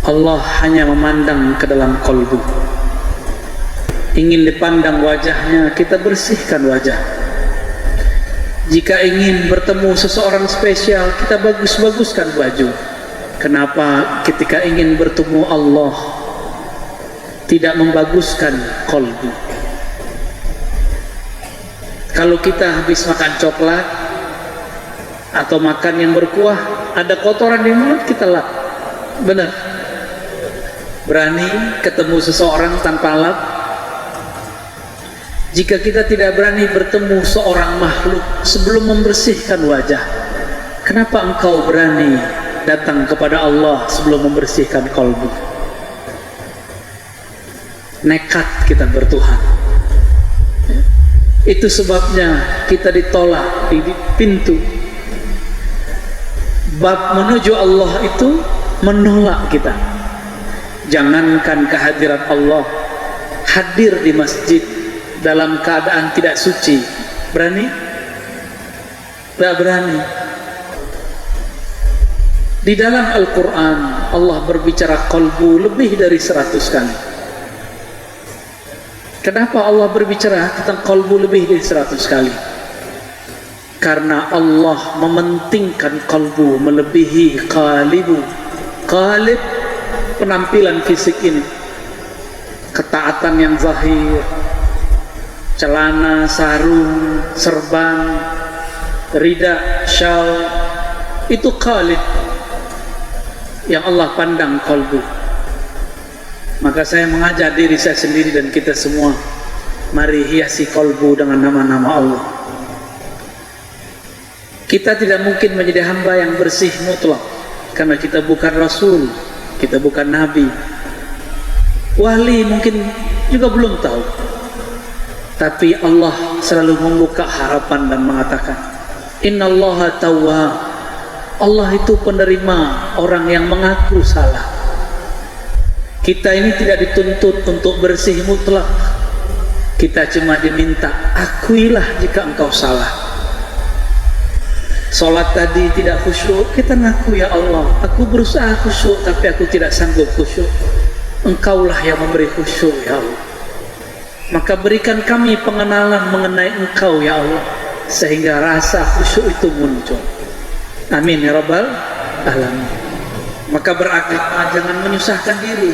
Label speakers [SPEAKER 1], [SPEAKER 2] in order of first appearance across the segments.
[SPEAKER 1] Allah hanya memandang ke dalam kolbu. Ingin dipandang wajahnya, kita bersihkan wajah. Jika ingin bertemu seseorang spesial, kita bagus-baguskan baju. Kenapa ketika ingin bertemu Allah tidak membaguskan kolbu? Kalau kita habis makan coklat atau makan yang berkuah, ada kotoran di mulut, kita lap. Benar? Berani ketemu seseorang tanpa lap? Jika kita tidak berani bertemu seorang makhluk sebelum membersihkan wajah, kenapa engkau berani datang kepada Allah sebelum membersihkan kolbu? Nekat kita bertuhan. Itu sebabnya kita ditolak di pintu. Bab menuju Allah itu menolak kita. Jangankan kehadiran Allah, hadir di masjid dalam keadaan tidak suci, berani? Tidak berani. Di dalam Al-Quran Allah berbicara kolbu lebih dari 100 kali. Kenapa Allah berbicara tentang kolbu lebih dari 100 kali? Karena Allah mementingkan kolbu melebihi qalibu. Qalib, penampilan fisik ini, ketaatan yang zahir, celana, sarung, serban, rida, syal, itu qalib yang Allah pandang kolbu. Maka saya mengajak diri saya sendiri dan kita semua, mari hiasi kolbu dengan nama-nama Allah. Kita tidak mungkin menjadi hamba yang bersih mutlak, karena kita bukan Rasul, kita bukan Nabi. Wali mungkin juga belum tahu, tapi Allah selalu membuka harapan dan mengatakan, Innallaha tawwab. Allah itu penerima orang yang mengaku salah. Kita ini tidak dituntut untuk bersih mutlak. Kita cuma diminta, akuilah jika engkau salah. Salat tadi tidak khusyuk, kita ngaku, ya Allah, aku berusaha khusyuk tapi aku tidak sanggup khusyuk. Engkaulah yang memberi khusyuk, ya Allah. Maka berikan kami pengenalan mengenai Engkau, ya Allah, sehingga rasa khusyuk itu muncul. Amin ya Rabbal Alamin. Maka beragama jangan menyusahkan diri.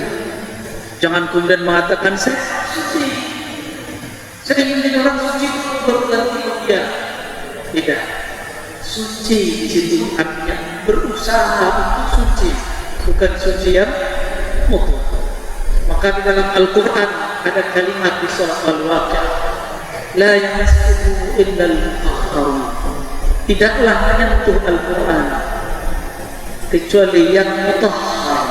[SPEAKER 1] Jangan kemudian mengatakan saya suci, saya ingin menjadi orang suci berganti dia. Tidak. Suci di situ artinya berusaha untuk suci, bukan suci yang mutlak. Maka di dalam Al-Quran ada kalimat di surah Al-Waqi'ah, la yamassuhu illa al-mutahharun. Tidaklah menyentuh Al-Quran kecuali yang mutahhar.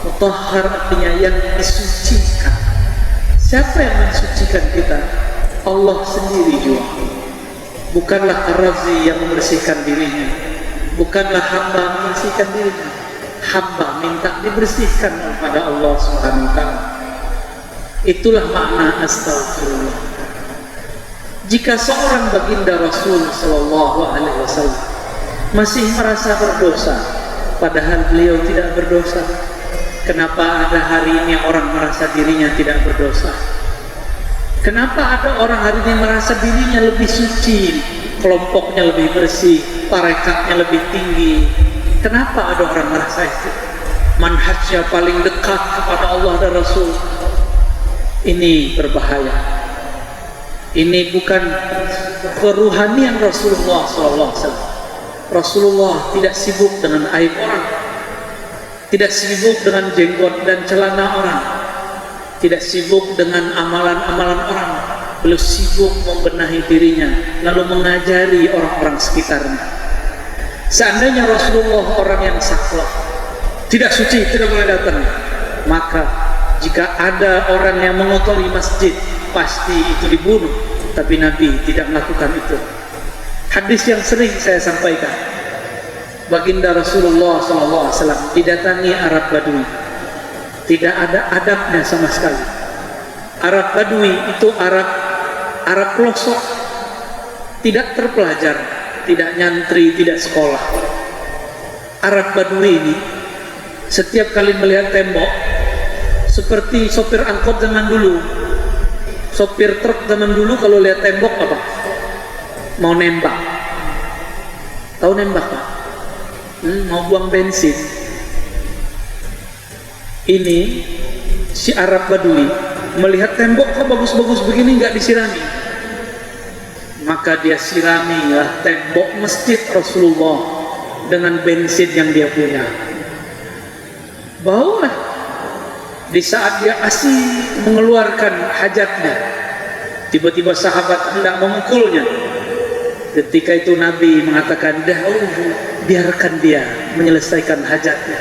[SPEAKER 1] Mutahhar artinya yang disucikan. Siapa yang mensucikan kita? Allah sendiri juga. Bukanlah Ar-Razi yang membersihkan dirinya, bukanlah hamba membersihkan dirinya. Hamba minta dibersihkan kepada Allah Subhanahu wa ta'ala. Itulah makna astaghfirullah. Jika seorang baginda Rasul sallallahu alaihi wasallam masih merasa berdosa padahal beliau tidak berdosa, kenapa ada hari ini orang merasa dirinya tidak berdosa? Kenapa ada orang hari ini merasa dirinya lebih suci, kelompoknya lebih bersih, tarekatnya lebih tinggi? Kenapa ada orang merasa itu? Manhajnya paling dekat kepada Allah dan Rasul. Ini berbahaya. Ini bukan keruhanian Rasulullah SAW. Rasulullah tidak sibuk dengan aib orang, tidak sibuk dengan jenggot dan celana orang, tidak sibuk dengan amalan-amalan orang. Beliau sibuk membenahi dirinya, lalu mengajari orang-orang sekitarnya. Seandainya Rasulullah orang yang saklek, tidak suci, tidak boleh datang, maka jika ada orang yang mengotori masjid, pasti itu dibunuh. Tapi Nabi tidak melakukan itu. Hadis yang sering saya sampaikan, baginda Rasulullah SAW didatangi Arab Badui, tidak ada adabnya sama sekali. Arab Badui itu Arab pelosok, tidak terpelajar, tidak nyantri, tidak sekolah. Arab Badui ini Setiap kali melihat tembok, seperti sopir angkot zaman dulu, sopir truk zaman dulu kalau lihat tembok apa? Mau nembak. Tahu nembak Pak? Mau buang bensin. Ini si Arab Badui melihat tembok kok bagus-bagus begini nggak disirami, maka dia siramilah tembok masjid Rasulullah dengan bensin yang dia punya. Bawalah di saat dia asik mengeluarkan hajatnya, tiba-tiba sahabat hendak memukulnya. Ketika itu Nabi mengatakan, biarkan dia menyelesaikan hajatnya.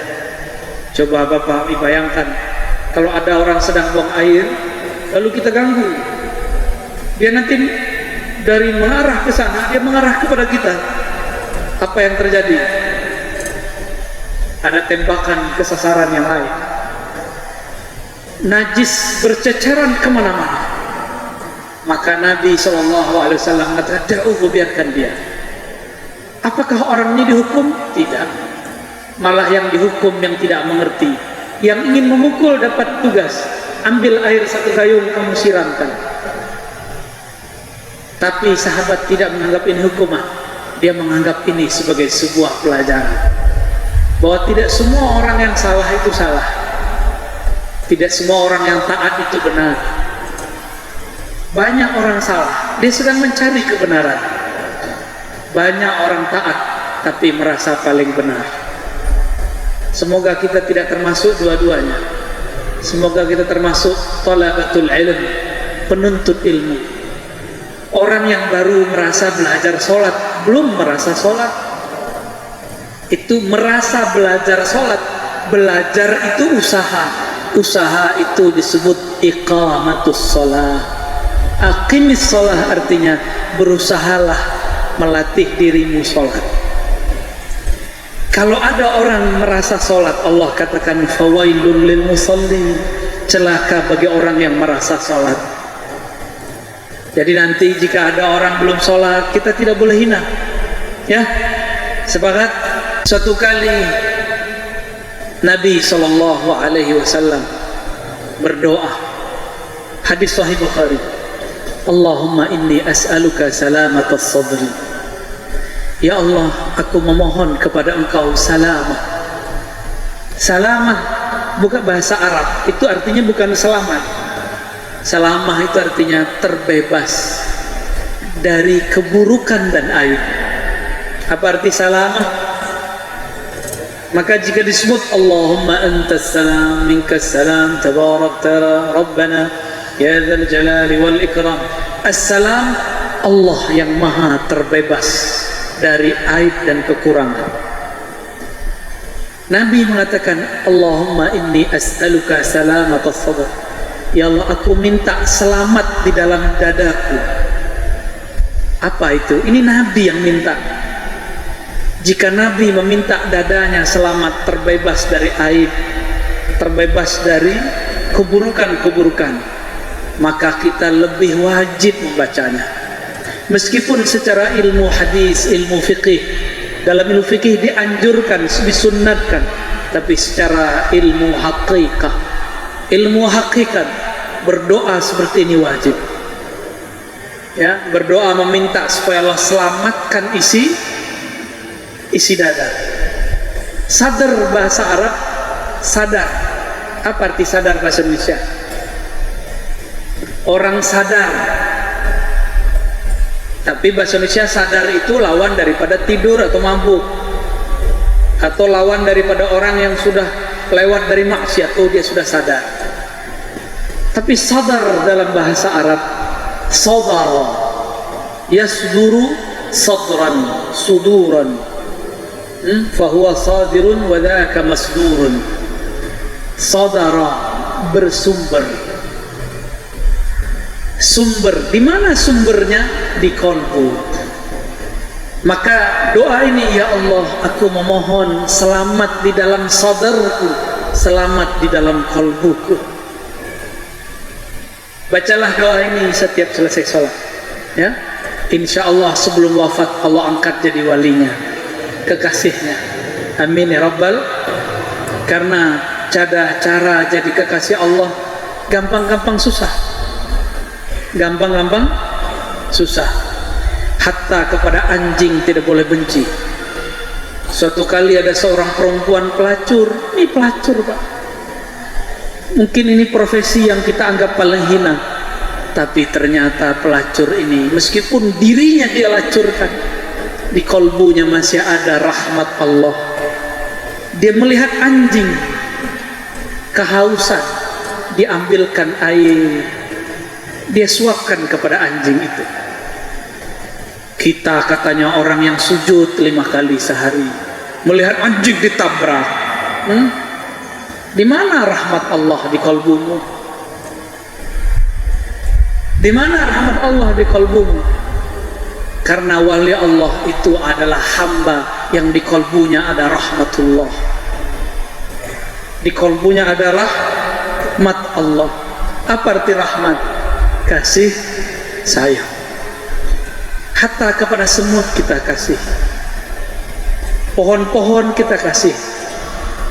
[SPEAKER 1] Coba Bapak bayangkan, kalau ada orang sedang buang air, lalu kita ganggu, dia nanti dari mengarah ke sana, dia mengarah kepada kita. Apa yang terjadi? Ada tembakan ke sasaran yang lain. Najis berceceran kemana-mana. Maka Nabi SAW mengatakan, da'uhu, biarkan dia. Apakah orang ini dihukum? Tidak. Malah yang dihukum yang tidak mengerti. Yang ingin memukul dapat tugas, ambil air satu gayung, kamu siramkan. Tapi sahabat tidak menganggap ini hukuman. Dia menganggap ini sebagai sebuah pelajaran, bahwa tidak semua orang yang salah itu salah, tidak semua orang yang taat itu benar. Banyak orang salah, dia sedang mencari kebenaran. Banyak orang taat tapi merasa paling benar. Semoga kita tidak termasuk dua-duanya. Semoga kita termasuk talabatul ilm, penuntut ilmu. Orang yang baru merasa belajar sholat, belum merasa sholat. Itu merasa belajar sholat. Belajar itu usaha. Usaha itu disebut iqamatus sholat. Aqimis sholat artinya berusahalah melatih dirimu sholat. Kalau ada orang merasa sholat, Allah katakan fawailun lil musallin, celaka bagi orang yang merasa sholat. Jadi nanti jika ada orang belum sholat, kita tidak boleh hina, ya. Sepakat? Suatu kali Nabi SAW berdoa, hadis Sahih Bukhari, Allahumma inni as'aluka salamatas sadri. Ya Allah, aku memohon kepada Engkau salamah. Salamah bukan bahasa Arab, itu artinya bukan selamat. Salamah itu artinya terbebas dari keburukan dan aib. Apa arti salamah? Maka jika disebut Allahumma antas salam minkas salam tabarakta rabbana ya dzal jalali wal ikram, assalam, Allah yang maha terbebas dari aib dan kekurangan. Nabi mengatakan Allahumma inni as'aluka salamatas sadr. Ya Allah, aku minta selamat di dalam dadaku. Apa itu? Ini Nabi yang minta. Jika Nabi meminta dadanya selamat, terbebas dari aib, terbebas dari keburukan-keburukan, maka kita lebih wajib membacanya. Meskipun secara ilmu hadis, ilmu fikih, dalam ilmu fikih dianjurkan, disunnatkan, tapi secara ilmu hakikat, berdoa seperti ini wajib. Ya, berdoa meminta supaya Allah selamatkan isi dada. Sadar bahasa Arab, sadar. Apa arti sadar bahasa Indonesia? Orang sadar. Tapi bahasa Indonesia sadar itu lawan daripada tidur atau mabuk, atau lawan daripada orang yang sudah lewat dari maksiat. Oh, dia sudah sadar. Tapi sadar dalam bahasa Arab, sadara yasduru sadran suduran, fahuwa sadirun wa dhaka masdurun. Sadara bersumber. Sumber, di mana sumbernya? Di qalbu. Maka doa ini, ya Allah, aku memohon selamat di dalam sadarku, selamat di dalam qalbuku. Bacalah doa ini setiap selesai sholat, ya. Insya Allah sebelum wafat Allah angkat jadi walinya, kekasihnya. Amin ya rabbal Karena cara jadi kekasih Allah gampang-gampang susah. Gampang-gampang susah. Hatta kepada anjing tidak boleh benci. Suatu kali ada seorang perempuan pelacur. Ini pelacur, Pak. Mungkin ini profesi yang kita anggap paling hina, tapi ternyata pelacur ini meskipun dirinya dia lacurkan, di kolbunya masih ada rahmat Allah. Dia melihat anjing kehausan, diambilkan air, dia suapkan kepada anjing itu. Kita katanya orang yang sujud 5 kali sehari, melihat anjing ditabrak. Di mana rahmat Allah di kalbumu? Di mana rahmat Allah di kalbumu? Karena wali Allah itu adalah hamba yang di kalbunya ada rahmatullah. Di kalbunya ada rahmat Allah. Apa arti rahmat? Kasih sayang. Hatta kepada semut kita kasih, pohon-pohon kita kasih.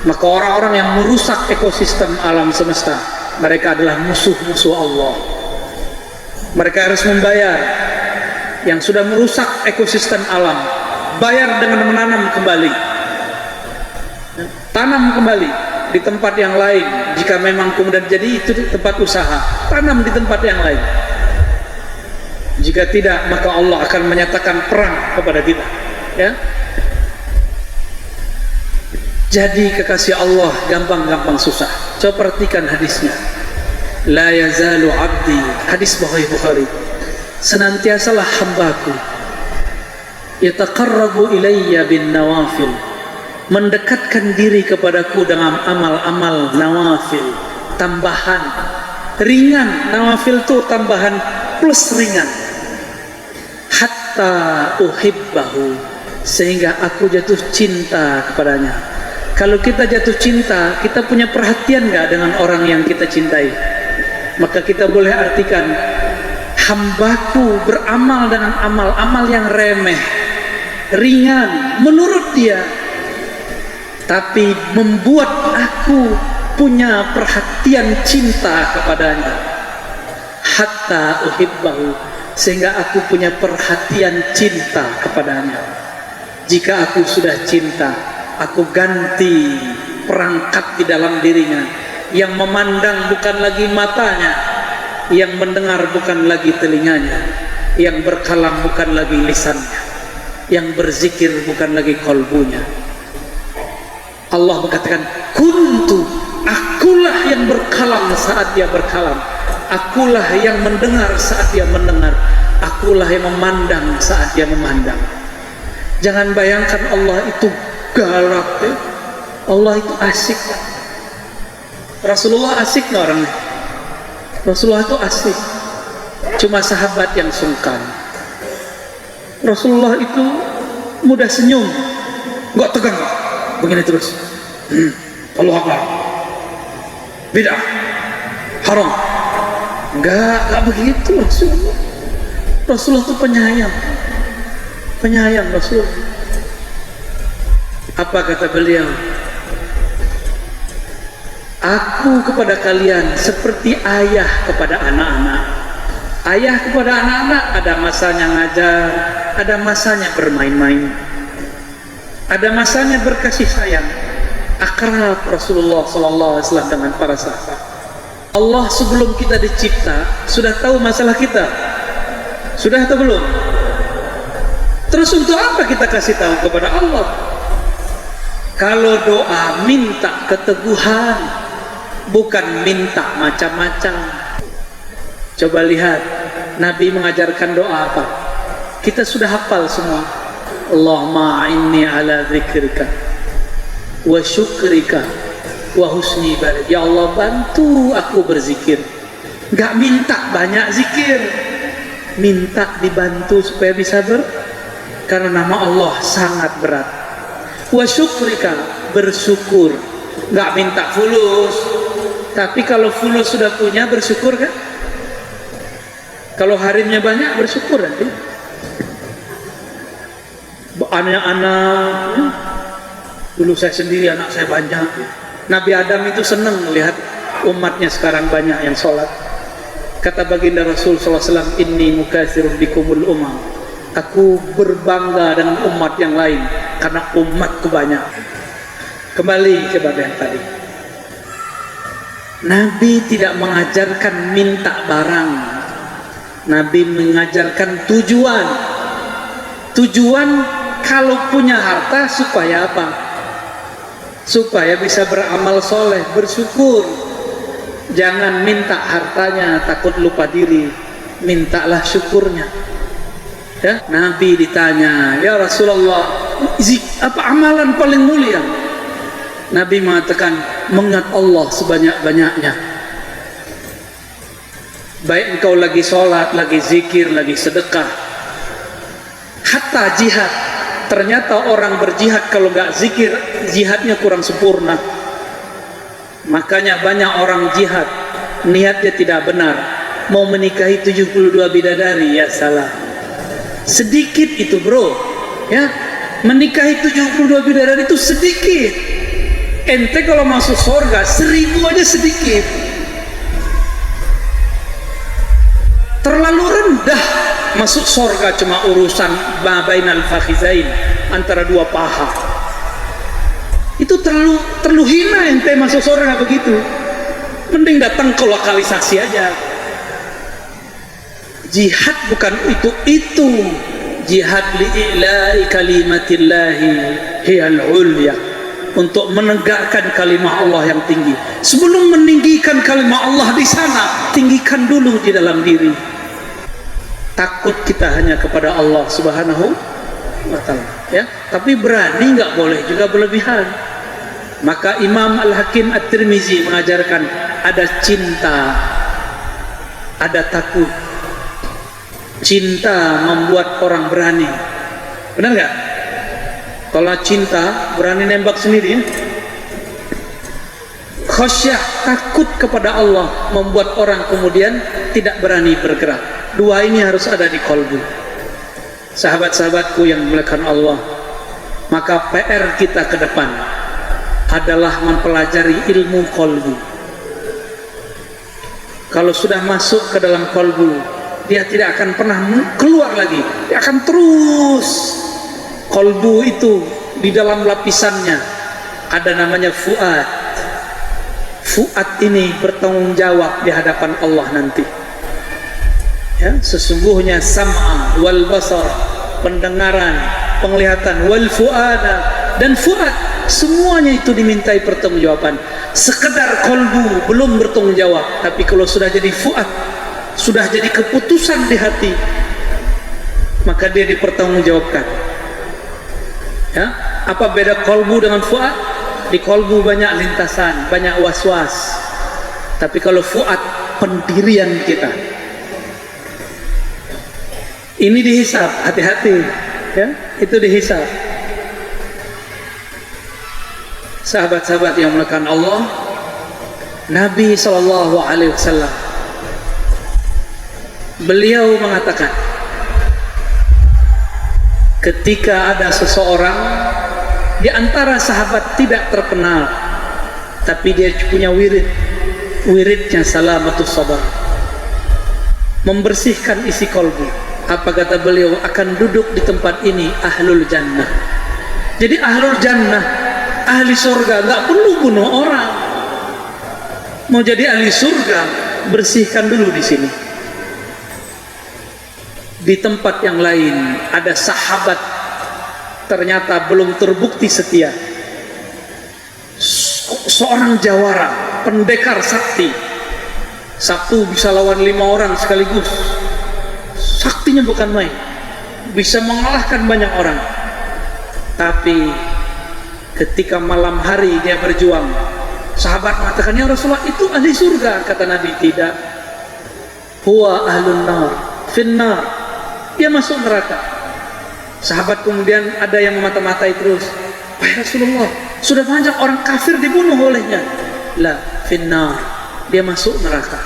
[SPEAKER 1] Maka orang-orang yang merusak ekosistem alam semesta, mereka adalah musuh-musuh Allah. Mereka harus membayar. Yang sudah merusak ekosistem alam, bayar dengan menanam kembali. Tanam kembali di tempat yang lain. Jika memang kemudian jadi itu tempat usaha, tanam di tempat yang lain. Jika tidak, maka Allah akan menyatakan perang kepada kita. Ya. Jadi kekasih Allah gampang-gampang susah. Coba perhatikan hadisnya. La yazalu abdi, hadis Bukhari. Senantiasalah hambaku yataqarrabu ilayya bin nawafil, mendekatkan diri kepadaku dengan amal-amal nawafil, tambahan ringan. Nawafil itu tambahan plus ringan. Hatta uhibbahu, sehingga aku jatuh cinta kepadanya. Kalau kita jatuh cinta, kita punya perhatian nggak dengan orang yang kita cintai? Maka kita boleh artikan, hambaku beramal dengan amal-amal yang remeh, ringan menurut dia, tapi membuat aku punya perhatian cinta kepadanya. Hatta uhibbahu, sehingga aku punya perhatian cinta kepadanya. Jika aku sudah cinta, aku ganti perangkat di dalam dirinya. Yang memandang bukan lagi matanya, yang mendengar bukan lagi telinganya, yang berkalam bukan lagi lisannya, yang berzikir bukan lagi kolbunya. Allah mengatakan, kuntu, akulah yang berkalam saat dia berkalam, akulah yang mendengar saat dia mendengar, akulah yang memandang saat dia memandang. Jangan bayangkan Allah itu galak, ya. Allah itu asik. Rasulullah asik nggak orangnya? Rasulullah itu asik, cuma sahabat yang sungkan. Rasulullah itu mudah senyum, nggak tegang, begini terus. Allah Akbar, bid'ah, haram. Nggak begitu Rasulullah. Rasulullah itu penyayang Rasulullah. Apa kata beliau? Aku kepada kalian seperti ayah kepada anak-anak. Ayah kepada anak-anak ada masanya ngajar, ada masanya bermain-main, ada masanya berkasih sayang. Akrab Rasulullah SAW dengan para sahabat. Allah sebelum kita dicipta sudah tahu masalah kita. Sudah atau belum? Terus untuk apa kita kasih tahu kepada Allah? Kalau doa minta keteguhan, bukan minta macam-macam. Coba lihat Nabi mengajarkan doa apa? Kita sudah hafal semua. Allahumma inni ala dzikrika wa syukrika wa husni ibadah. Ya Allah, bantu aku berzikir. Gak minta banyak zikir, minta dibantu supaya bisa karena nama Allah sangat berat. Wa syukrika, bersyukur. Gak minta fulus, tapi kalau fulus sudah punya, bersyukur kan? Kalau harinya banyak, bersyukur nanti. Anak-anak, dulu saya sendiri, anak saya banyak. Nabi Adam itu senang melihat umatnya sekarang banyak yang sholat. Kata baginda Rasul SAW, inni mukatsirun bikumul umam, aku berbangga dengan umat yang lain karena umatku banyak. Kembali kepada yang tadi, Nabi tidak mengajarkan minta barang. Nabi mengajarkan tujuan. Tujuan kalau punya harta supaya apa? Supaya bisa beramal soleh, bersyukur. Jangan minta hartanya takut lupa diri, mintalah syukurnya. Ya, Nabi ditanya, ya Rasulullah, apa amalan paling mulia? Nabi mengatakan, mengingat Allah sebanyak-banyaknya. Baik engkau lagi sholat, lagi zikir, lagi sedekah, hatta jihad. Ternyata orang berjihad kalau nggak zikir, jihadnya kurang sempurna. Makanya banyak orang jihad, niatnya tidak benar. Mau menikahi 72 bidadari, ya salah. Sedikit itu bro, ya. Menikahi 72 bidadari itu sedikit. Ente kalau masuk surga 1000 aja sedikit. Terlalu rendah. Masuk surga cuma urusan bainal fakhizain, antara dua paha. Itu terlalu hina ente masuk surga begitu. Mending datang ke lokalisasi aja. Jihad bukan itu. Jihad li'ila'i kalimatillahi hiyal ulya, untuk menegakkan kalimat Allah yang tinggi. Sebelum meninggikan kalimat Allah di sana, tinggikan dulu di dalam diri. Takut kita hanya kepada Allah Subhanahu wa ta'ala, ya. Tapi berani nggak boleh juga berlebihan. Maka Imam Al-Hakim At-Tirmizi mengajarkan ada cinta, ada takut. Cinta membuat orang berani. Benar nggak? Kalau cinta berani nembak sendiri, ya? Khasyah, takut kepada Allah, membuat orang kemudian tidak berani bergerak. Dua ini harus ada di kolbu. Sahabat-sahabatku yang dimuliakan Allah, maka PR kita ke depan adalah mempelajari ilmu kolbu. Kalau sudah masuk ke dalam kolbu, dia tidak akan pernah keluar lagi. Dia akan terus. Kolbu itu di dalam lapisannya ada namanya fuad. Fuad ini bertanggung jawab di hadapan Allah nanti. Ya, sesungguhnya sam'a wal basar, pendengaran, penglihatan, wal fuada, dan fuad, semuanya itu dimintai pertanggungjawaban. Sekedar kolbu belum bertanggung jawab, tapi kalau sudah jadi fuad, sudah jadi keputusan di hati, maka dia dipertanggungjawabkan. Ya, apa beda kolbu dengan fuad? Di kolbu banyak lintasan, banyak was-was, tapi kalau fuad, pendirian kita. Ini dihisab, hati-hati, ya, itu dihisab. Sahabat-sahabat yang dimuliakan Allah, Nabi SAW, beliau mengatakan, ketika ada seseorang di antara sahabat tidak terkenal, tapi dia punya wiridnya salamatus sabar, membersihkan isi kolbu. Apa kata beliau? Akan duduk di tempat ini ahlul jannah. Jadi ahlul jannah, ahli surga, nggak perlu bunuh orang. Mau jadi ahli surga, bersihkan dulu di sini. Di tempat yang lain ada sahabat ternyata belum terbukti setia. Seorang jawara, pendekar sakti, satu bisa lawan 5 orang sekaligus. Saktinya bukan main, bisa mengalahkan banyak orang. Tapi ketika malam hari dia berjuang, sahabat mengatakan, ya Rasulullah, itu ahli surga. Kata Nabi, tidak. Huwa ahlun nar, finnar, dia masuk neraka. Sahabat kemudian ada yang memata-matai terus, wahai Rasulullah, sudah banyak orang kafir dibunuh olehnya. La, finnar, dia masuk neraka.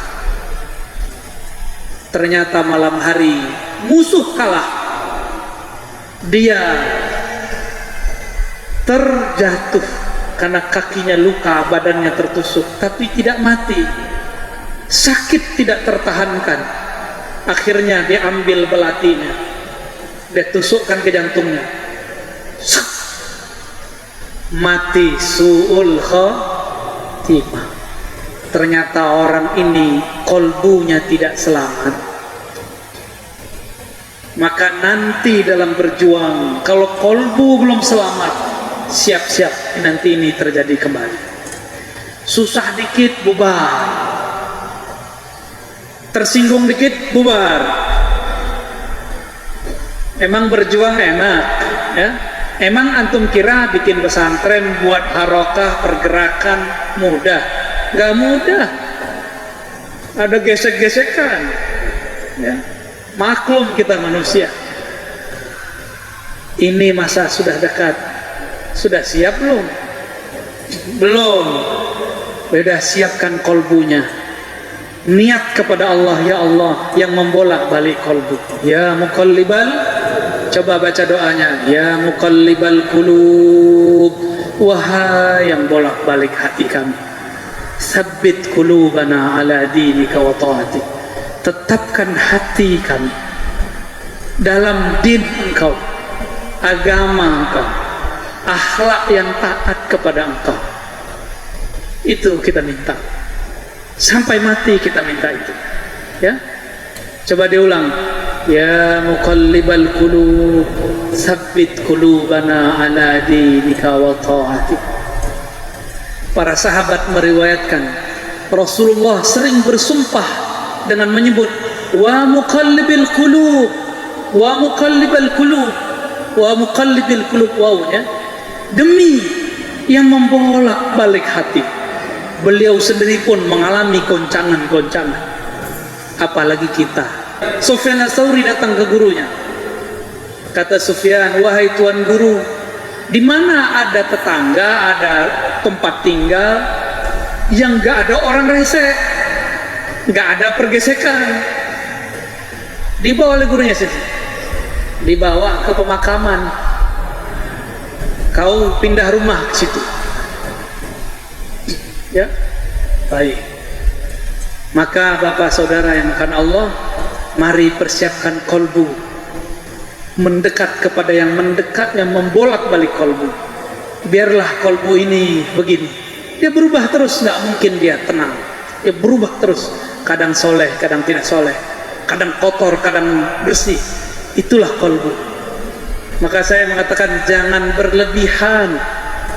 [SPEAKER 1] Ternyata malam hari musuh kalah, dia terjatuh karena kakinya luka, badannya tertusuk, tapi tidak mati. Sakit tidak tertahankan. Akhirnya diambil belatinya, dia tusukkan ke jantungnya. Mati su'ul khatimah. Ternyata orang ini kolbunya tidak selamat. Maka nanti dalam berjuang, kalau kolbu belum selamat, siap-siap nanti ini terjadi kembali. Susah dikit bubar, tersinggung dikit bubar. Emang berjuang enak ya? Emang antum kira bikin pesantren buat harokah pergerakan mudah? Gak mudah. Ada gesek-gesekan ya. Maklum kita manusia. Ini masa sudah dekat. Sudah siap belum? Belum. Sudah siapkan kolbunya. Niat kepada Allah, ya Allah yang membolak balik kolbu. Ya muqallibal, coba baca doanya. Ya muqallibal qulub, wahai yang bolak balik hati kami, sabbit qulubana ala dinika wa ta'atik. Tetapkan hati kami dalam din Engkau, agama Engkau, akhlak yang taat kepada Engkau. Itu kita minta. Sampai mati kita minta itu. Ya. Coba diulang. Ya muqallibal qulub, tsabbit qulubana ala dinika wa ta'atik. Para sahabat meriwayatkan Rasulullah sering bersumpah dengan menyebut wa muqallibil qulub, wa muqallibal qulub, wa muqallibil qulub, wawnya demi yang membolak balik hati. Beliau sendiri pun mengalami goncangan-goncangan, apalagi kita. Sufyan Ats-Tsauri datang ke gurunya. Kata Sufyan, wahai tuan guru, di mana ada tetangga, ada tempat tinggal yang gak ada orang rese, gak ada pergesekan. Dibawa oleh gurunya sini, dibawa ke pemakaman. Kau pindah rumah ke situ. Ya, baik. Maka bapak saudara yang akan Allah, mari persiapkan kolbu, mendekat kepada yang mendekat, yang membolak balik kolbu. Biarlah kolbu ini begini, dia berubah terus, nggak mungkin dia tenang. Dia berubah terus, kadang soleh, kadang tidak soleh, kadang kotor, kadang bersih. Itulah kolbu. Maka saya mengatakan jangan berlebihan,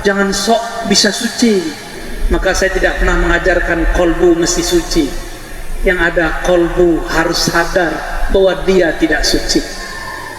[SPEAKER 1] jangan sok bisa suci. Maka saya tidak pernah mengajarkan kolbu mesti suci. Yang ada kolbu harus sadar bahwa dia tidak suci.